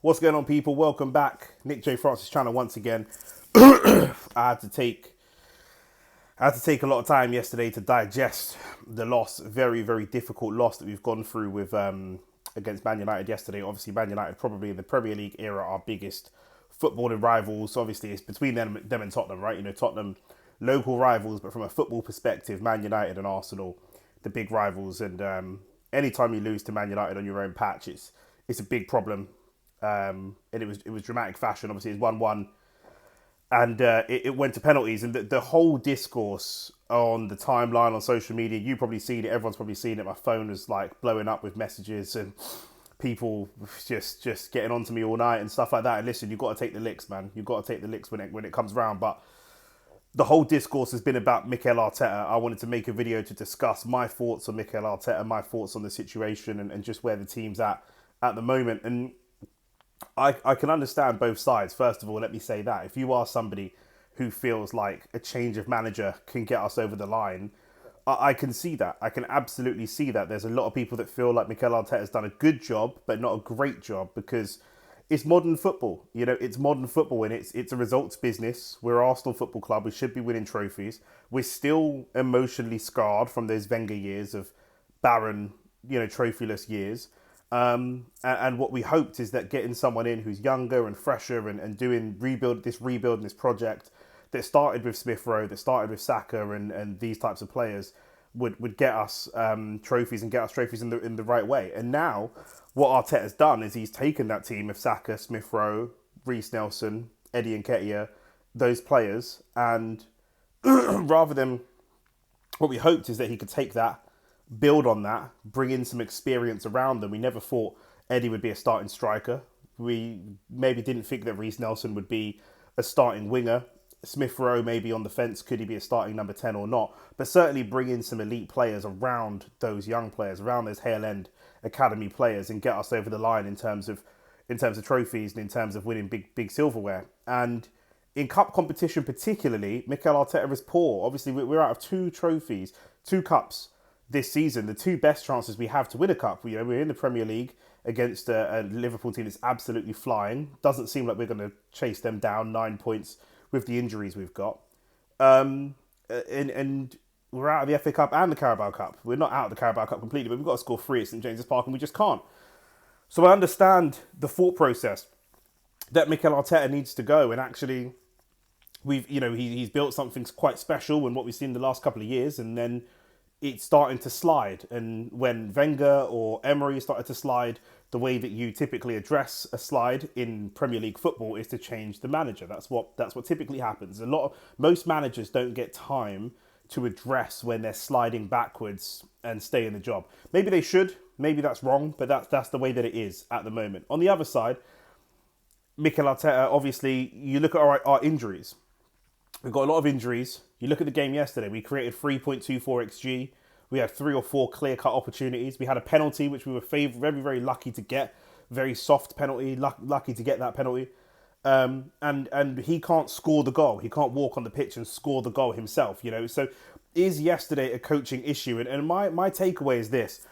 What's going on, people? Welcome back. Nick J. Francis channel once again. I had to take a lot of time yesterday to digest the loss. Very, very difficult loss that we've gone through with against Man United yesterday. Obviously, Man United probably in the Premier League era our biggest footballing rivals. Obviously, it's between them and Tottenham, right? You know, Tottenham local rivals, but from a football perspective, Man United and Arsenal, the big rivals. And anytime you lose to Man United on your own patch, it's a big problem. And it was dramatic fashion. Obviously, it's 1-1, and it went to penalties. And the whole discourse on the timeline on social media, you probably seen it. Everyone's probably seen it. My phone is like blowing up with messages and people just getting onto me all night and stuff like that. And listen, you've got to take the licks, man. You've got to take the licks when it comes around. But the whole discourse has been about Mikel Arteta. I wanted to make a video to discuss my thoughts on Mikel Arteta, my thoughts on the situation, and just where the team's at the moment. And I can understand both sides. First of all, let me say that if you are somebody who feels like a change of manager can get us over the line, I can see that. I can absolutely see that. There's a lot of people that feel like Mikel Arteta has done a good job, but not a great job, because it's modern football. You know, it's modern football, and it's a results business. We're Arsenal Football Club. We should be winning trophies. We're still emotionally scarred from those Wenger years of barren, trophyless years. And what we hoped is that getting someone in who's younger and fresher and doing rebuild this project that started with Smith Rowe, that started with Saka and these types of players would get us trophies and get us trophies in the right way. And now what Arteta's done is he's taken that team of Saka, Smith Rowe, Reece Nelson, Eddie Nketiah, those players, and rather than what we hoped is that he could take that, build on that, bring in some experience around them. We never thought Eddie would be a starting striker. We maybe didn't think that Reece Nelson would be a starting winger. Smith Rowe maybe on the fence, could he be a starting number 10 or not? But certainly bring in some elite players around those young players, around those Hale End academy players, and get us over the line in terms of trophies and in terms of winning big silverware. And in cup competition particularly, Mikel Arteta is poor. Obviously, we're out of 2 trophies, 2 cups this season, the 2 best chances we have to win a cup. We're in the Premier League against a Liverpool team that's absolutely flying. Doesn't seem like we're going to chase them down 9 points with the injuries we've got. And we're out of the FA Cup and the Carabao Cup. We're not out of the Carabao Cup completely, but we've got to score 3 at St James's Park, and we just can't. So I understand the thought process that Mikel Arteta needs to go, and actually he's built something quite special in what we've seen the last couple of years, and then it's starting to slide. And when Wenger or Emery started to slide, the way that you typically address a slide in Premier League football is to change the manager. That's what typically happens. Most managers don't get time to address when they're sliding backwards and stay in the job. Maybe they should. Maybe that's wrong, but that's the way that it is at the moment. On the other side, Mikel Arteta, obviously, you look at our injuries. We've got a lot of injuries. You look at the game yesterday, we created 3.24 XG. We had 3 or 4 clear-cut opportunities. We had a penalty, which we were very, very lucky to get. Very soft penalty, lucky to get that penalty. And he can't score the goal. He can't walk on the pitch and score the goal himself, So is yesterday a coaching issue? And my takeaway is this.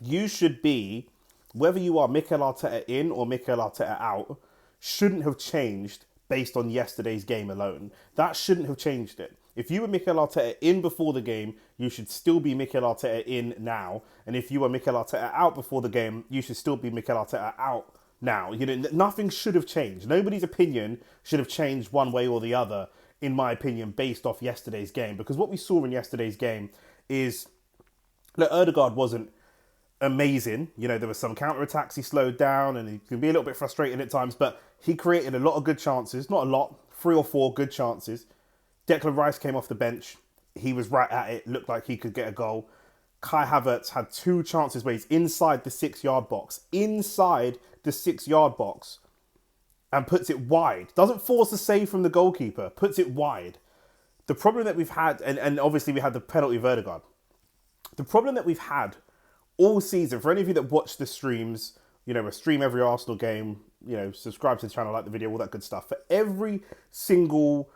You should be, whether you are Mikel Arteta in or Mikel Arteta out, shouldn't have changed based on yesterday's game alone. That shouldn't have changed it. If you were Mikel Arteta in before the game, you should still be Mikel Arteta in now. And if you were Mikel Arteta out before the game, you should still be Mikel Arteta out now. Nothing should have changed. Nobody's opinion should have changed one way or the other, in my opinion, based off yesterday's game. Because what we saw in yesterday's game is that Ødegaard wasn't amazing. There were some counter-attacks he slowed down, and he can be a little bit frustrating at times, but he created a lot of good chances. Not a lot, 3 or 4 good chances. Declan Rice came off the bench. He was right at it. Looked like he could get a goal. Kai Havertz had 2 chances where he's inside the 6-yard box. Inside the 6-yard box. And puts it wide. Doesn't force a save from the goalkeeper. Puts it wide. The problem that we've had, and obviously we had the penalty of Ødegaard. The problem that we've had all season, for any of you that watch the streams, we stream every Arsenal game, subscribe to the channel, like the video, all that good stuff. For every single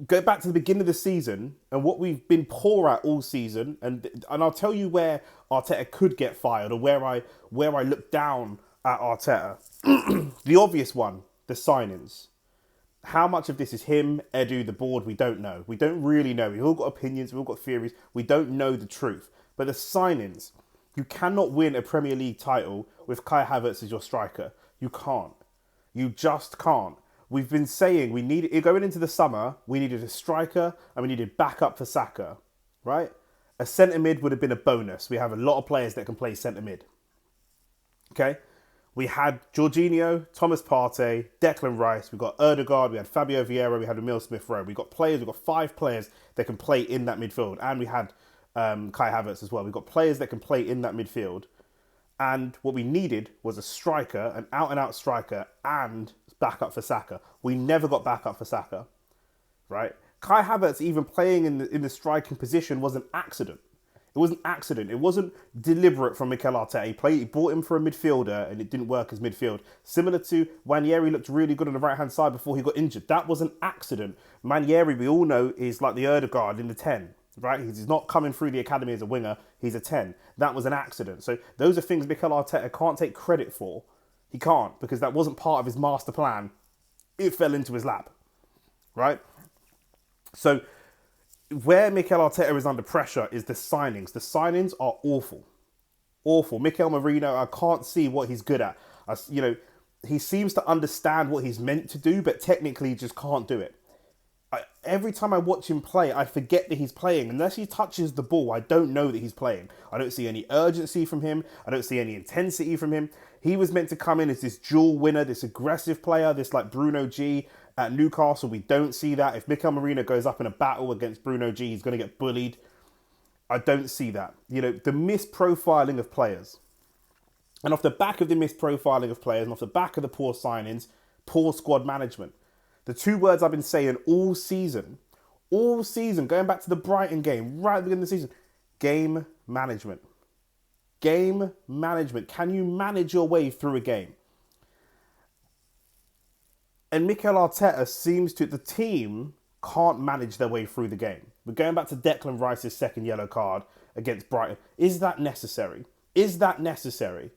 go back to the beginning of the season and what we've been poor at all season, and I'll tell you where Arteta could get fired, or where I look down at Arteta. The obvious one, the signings. How much of this is him, Edu, the board? We don't know. We don't really know. We've all got opinions. We've all got theories. We don't know the truth. But the signings, you cannot win a Premier League title with Kai Havertz as your striker. You can't. You just can't. We've been saying we needed, going into the summer, we needed a striker and we needed backup for Saka, right? A centre mid would have been a bonus. We have a lot of players that can play centre mid. Okay? We had Jorginho, Thomas Partey, Declan Rice, we got Erdegaard, we had Fabio Vieira, we had Emile Smith-Rowe. We got 5 players that can play in that midfield. And we had Kai Havertz as well. We've got players that can play in that midfield. And what we needed was a striker, an out-and-out striker, and backup for Saka. We never got backup for Saka, right? Kai Havertz even playing in the striking position was an accident. It was an accident. It wasn't deliberate from Mikel Arteta. He brought him for a midfielder and it didn't work as midfield. Similar to Ranieri looked really good on the right-hand side before he got injured. That was an accident. Ranieri, we all know, is like the Erdegaard in the 10, right? He's not coming through the academy as a winger. He's a 10. That was an accident. So those are things Mikel Arteta can't take credit for. He can't, because that wasn't part of his master plan. It fell into his lap, right? So where Mikel Arteta is under pressure is the signings. The signings are awful. Awful. Mikel Merino, I can't see what he's good at. He seems to understand what he's meant to do, but technically just can't do it. Every time I watch him play, I forget that he's playing. Unless he touches the ball, I don't know that he's playing. I don't see any urgency from him. I don't see any intensity from him. He was meant to come in as this dual winner, this aggressive player, this like Bruno G at Newcastle. We don't see that. If Mikel Merino goes up in a battle against Bruno G, he's going to get bullied. I don't see that. The misprofiling of players. And off the back of the misprofiling of players and off the back of the poor signings, poor squad management. The 2 words I've been saying all season, going back to the Brighton game, right at the beginning of the season, game management. Game management. Can you manage your way through a game? And Mikel Arteta seems to, the team can't manage their way through the game. We're going back to Declan Rice's second yellow card against Brighton. Is that necessary? Is that necessary?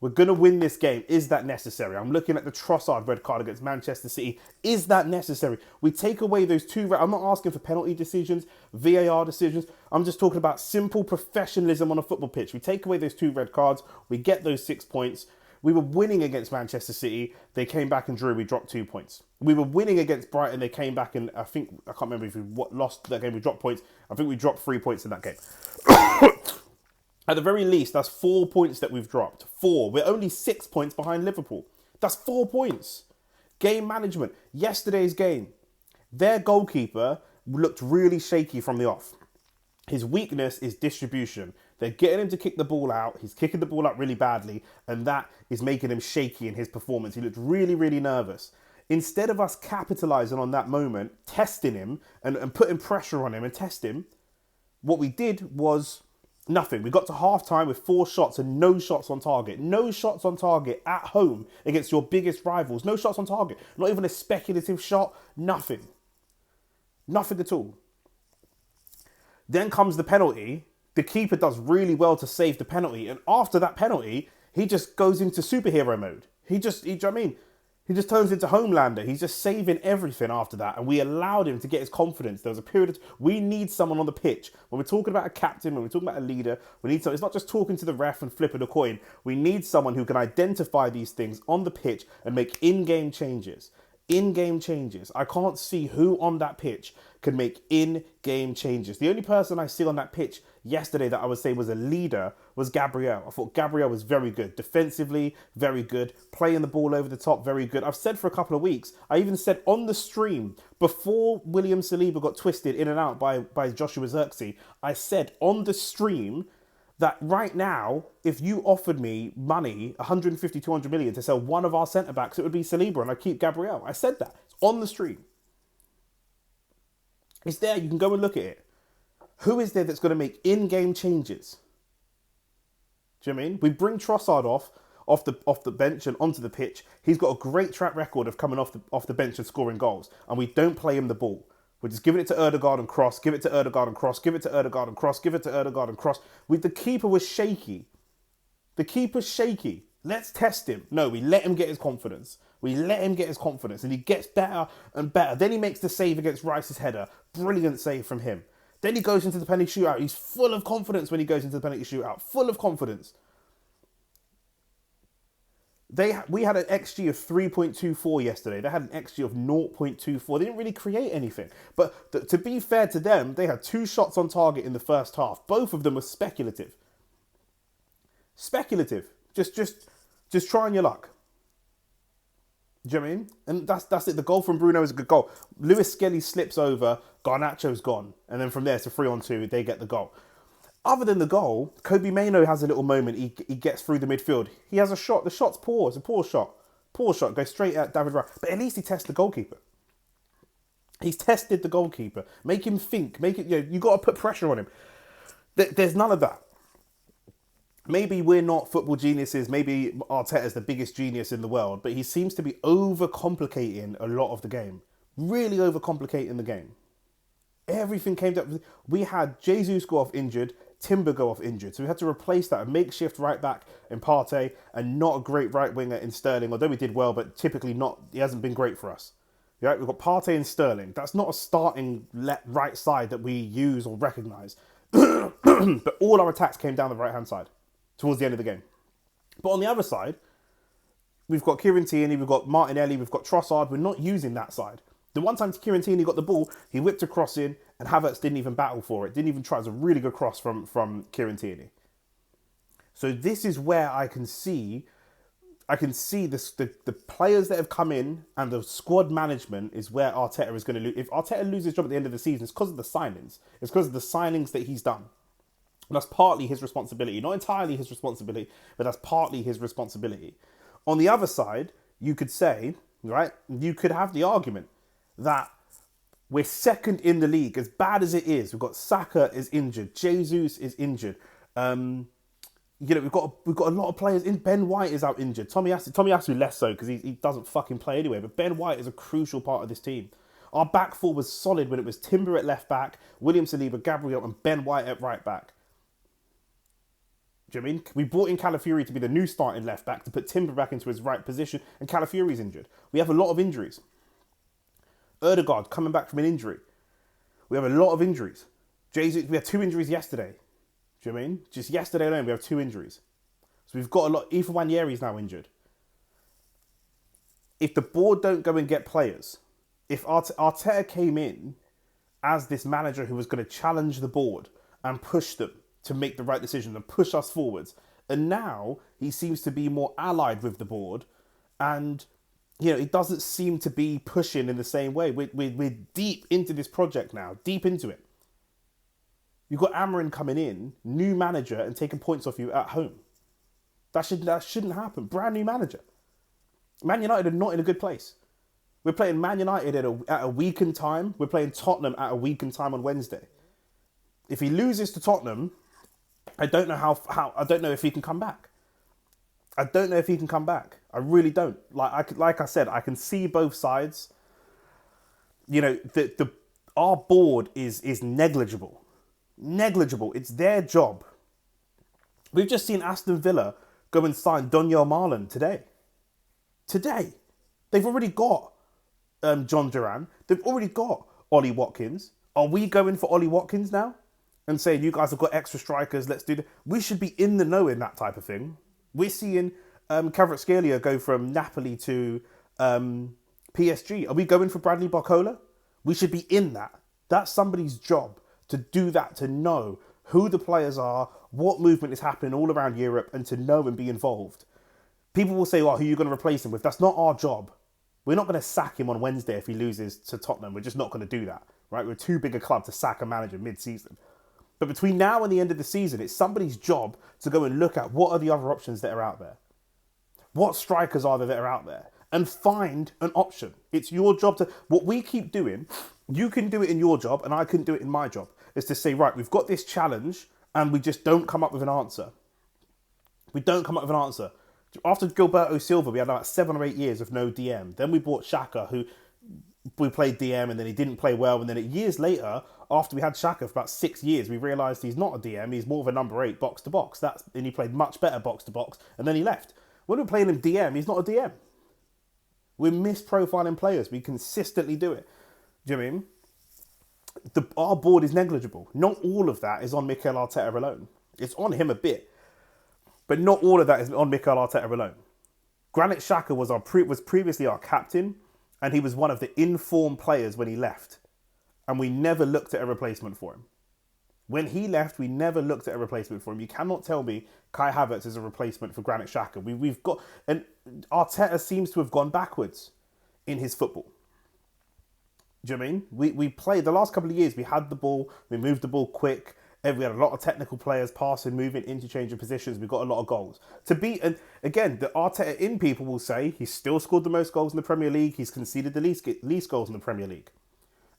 We're going to win this game. Is that necessary? I'm looking at the Trossard red card against Manchester City. Is that necessary? We take away those 2... I'm not asking for penalty decisions, VAR decisions. I'm just talking about simple professionalism on a football pitch. We take away those 2 red cards. We get those 6 points. We were winning against Manchester City. They came back and drew. We dropped 2 points. We were winning against Brighton. They came back and I can't remember if we lost that game. We dropped points. I think we dropped 3 points in that game. At the very least, that's 4 points that we've dropped. 4. We're only 6 points behind Liverpool. That's 4 points. Game management. Yesterday's game. Their goalkeeper looked really shaky from the off. His weakness is distribution. They're getting him to kick the ball out. He's kicking the ball out really badly. And that is making him shaky in his performance. He looked really, really nervous. Instead of us capitalising on that moment, testing him and putting pressure on him and test him, what we did was... nothing. We got to half-time with 4 shots and no shots on target. No shots on target at home against your biggest rivals. No shots on target. Not even a speculative shot. Nothing. Nothing at all. Then comes the penalty. The keeper does really well to save the penalty. And after that penalty, he just goes into superhero mode. Do you know what I mean? He just turns into Homelander. He's just saving everything after that. And we allowed him to get his confidence. There was a period of... we need someone on the pitch. When we're talking about a captain, when we're talking about a leader, we need someone... it's not just talking to the ref and flipping a coin. We need someone who can identify these things on the pitch and make in-game changes. In-game changes. I can't see who on that pitch can make in-game changes. The only person I see on that pitch yesterday that I would say was a leader was Gabriel. I thought Gabriel was very good. Defensively, very good. Playing the ball over the top, very good. I've said for a couple of weeks, I even said on the stream, before William Saliba got twisted in and out by Joshua Zirkzee, I said on the stream that right now, if you offered me money, 150, 200 million to sell one of our centre-backs, it would be Saliba and I'd keep Gabriel. I said that. It's on the stream. It's there. You can go and look at it. Who is there that's going to make in-game changes? Do you know what I mean? We bring Trossard off the bench and onto the pitch. He's got a great track record of coming off the bench and scoring goals. And we don't play him the ball. We're just giving it to Erdegaard and cross, give it to Erdegaard and cross, give it to Erdegaard and cross, give it to Erdegaard and cross. The keeper was shaky. The keeper's shaky. Let's test him. No, we let him get his confidence. And he gets better and better. Then he makes the save against Rice's header. Brilliant save from him. Then he goes into the penalty shootout. He's full of confidence when he goes into the penalty shootout. Full of confidence. We had an XG of 3.24 yesterday. They had an XG of 0.24. They didn't really create anything. But to be fair to them, they had 2 shots on target in the first half. Both of them were speculative. Just trying your luck. Do you know what I mean? And that's it. The goal from Bruno is a good goal. Lewis Skelly slips over, Garnacho's gone. And then from there, it's a 3-on-2. They get the goal. Other than the goal, Kobe Mainoo has a little moment. He gets through the midfield. He has a shot. The shot's poor. It's a poor shot. Goes straight at David Raya. But at least he tests the goalkeeper. He's tested the goalkeeper. Make him think. You got to put pressure on him. There's none of that. Maybe we're not football geniuses. Maybe Arteta's the biggest genius in the world. But he seems to be overcomplicating a lot of the game. Really overcomplicating the game. Everything came down. We had Jesus go off injured, Timber go off injured. So we had to replace that. A makeshift right back in Partey and not a great right winger in Sterling. Although we did well, but typically not. He hasn't been great for us. Right? We've got Partey and Sterling. That's not a starting right side that we use or recognise. But all our attacks came down the right-hand side towards the end of the game. But on the other side, we've got Kieran Tierney, we've got Martinelli, we've got Trossard. We're not using that side. The one time Kieran Tierney got the ball, he whipped a cross in, and Havertz didn't even battle for it. Didn't even try. It was a really good cross from Kieran Tierney. So this is where I can see this, the players that have come in and the squad management is where Arteta is going to lose. If Arteta loses his job at the end of the season, it's because of the signings. It's because of the signings that he's done. And that's partly his responsibility. Not entirely his responsibility, but that's partly his responsibility. On the other side, you could say, right, you could have the argument that we're second in the league, as bad as it is. We've got Saka is injured, Jesus is injured. We've got a lot of players in. Ben White is out injured. Tommy Asu less so because he doesn't fucking play anyway. But Ben White is a crucial part of this team. Our back four was solid when it was Timber at left back, William Saliba, Gabriel, and Ben White at right back. Do you know what I mean? We brought in Calafiori to be the new starting left back to put Timber back into his right position, and Calafiori's injured. We have a lot of injuries. Erdegaard coming back from an injury. We have a lot of injuries. Jesus, we had 2 injuries yesterday. Do you know what I mean? Just yesterday alone, we have 2 injuries. So we've got a lot. Ethan Wanyeri's now injured. If the board don't go and get players, if Arteta came in as this manager who was going to challenge the board and push them to make the right decision and push us forwards, and now he seems to be more allied with the board, and he doesn't seem to be pushing in the same way. We're deep into this project now, deep into it. You've got Amarin coming in, new manager, and taking points off you at home. That shouldn't happen. Brand new manager. Man United are not in a good place. We're playing Man United at a weakened time. We're playing Tottenham at a weakened time on Wednesday. If he loses to Tottenham, I don't know I don't know if he can come back. I really don't. Like I said, I can see both sides. Our board is negligible. Negligible. It's their job. We've just seen Aston Villa go and sign Donyell Marlon today. They've already got John Duran. They've already got Ollie Watkins. Are we going for Ollie Watkins now and saying, you guys have got extra strikers, let's do that? We should be in the know in that type of thing. We're seeing Kvaratskhelia go from Napoli to PSG. Are we going for Bradley Barcola? We should be in that. That's somebody's job to do that, to know who the players are, what movement is happening all around Europe, and to know and be involved. People will say, well, who are you going to replace him with? That's not our job. We're not going to sack him on Wednesday if he loses to Tottenham. We're just not going to do that, right? We're too big a club to sack a manager mid-season. But between now and the end of the season, it's somebody's job to go and look at what are the other options that are out there. What strikers are there that are out there? And find an option. It's your job to... What we keep doing, you can do it in your job and I couldn't do it in my job, is to say, right, we've got this challenge and we just don't come up with an answer. We don't come up with an answer. After Gilberto Silva, we had about 7 or 8 years of no DM. Then we bought Xhaka, who we played DM and then he didn't play well. And then years later, after we had Xhaka for about 6 years, we realised he's not a DM. He's more of a number 8 box to box. And he played much better box to box. And then he left. When we're playing him DM, he's not a DM. We're misprofiling players. We consistently do it. Do you know what I mean? Our board is negligible. Not all of that is on Mikel Arteta alone. It's on him a bit. But not all of that is on Mikel Arteta alone. Granit Xhaka was previously our captain, and he was one of the informed players when he left. And we never looked at a replacement for him. When he left, we never looked at a replacement for him. You cannot tell me Kai Havertz is a replacement for Granit Xhaka. We've got... And Arteta seems to have gone backwards in his football. Do you know what I mean? We played... The last couple of years, we had the ball. We moved the ball quick. We had a lot of technical players passing, moving, interchanging positions. We got a lot of goals. And again, the Arteta in people will say he's still scored the most goals in the Premier League. He's conceded the least goals in the Premier League.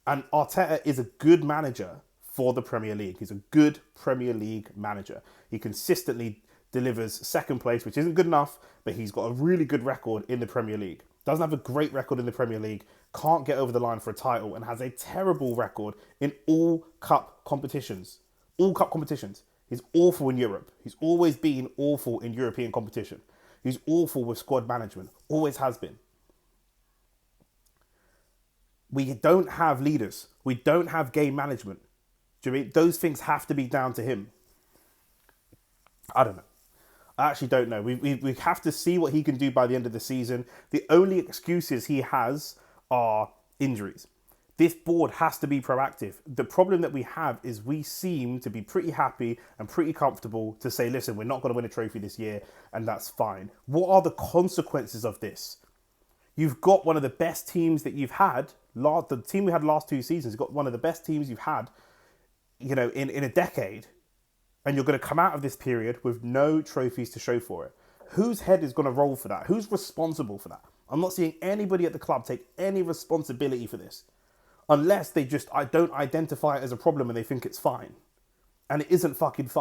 And Arteta is a good manager for the Premier League. He's a good Premier League manager. He consistently delivers second place, which isn't good enough, but he's got a really good record in the Premier League. Doesn't have a great record in the Premier League, can't get over the line for a title, and has a terrible record in all cup competitions. All cup competitions. He's awful in Europe. He's always been awful in European competition. He's awful with squad management. Always has been. We don't have leaders. We don't have game management. Do you know what I mean? Those things have to be down to him. I don't know. I actually don't know. We have to see what he can do by the end of the season. The only excuses he has are injuries. This board has to be proactive. The problem that we have is we seem to be pretty happy and pretty comfortable to say, listen, we're not going to win a trophy this year, and that's fine. What are the consequences of this? You've got one of the best teams that you've had. The team we had last 2 seasons, you've got one of the best teams you've had, in a decade. And you're going to come out of this period with no trophies to show for it. Whose head is going to roll for that? Who's responsible for that? I'm not seeing anybody at the club take any responsibility for this. Unless they don't identify it as a problem and they think it's fine. And it isn't fucking fine.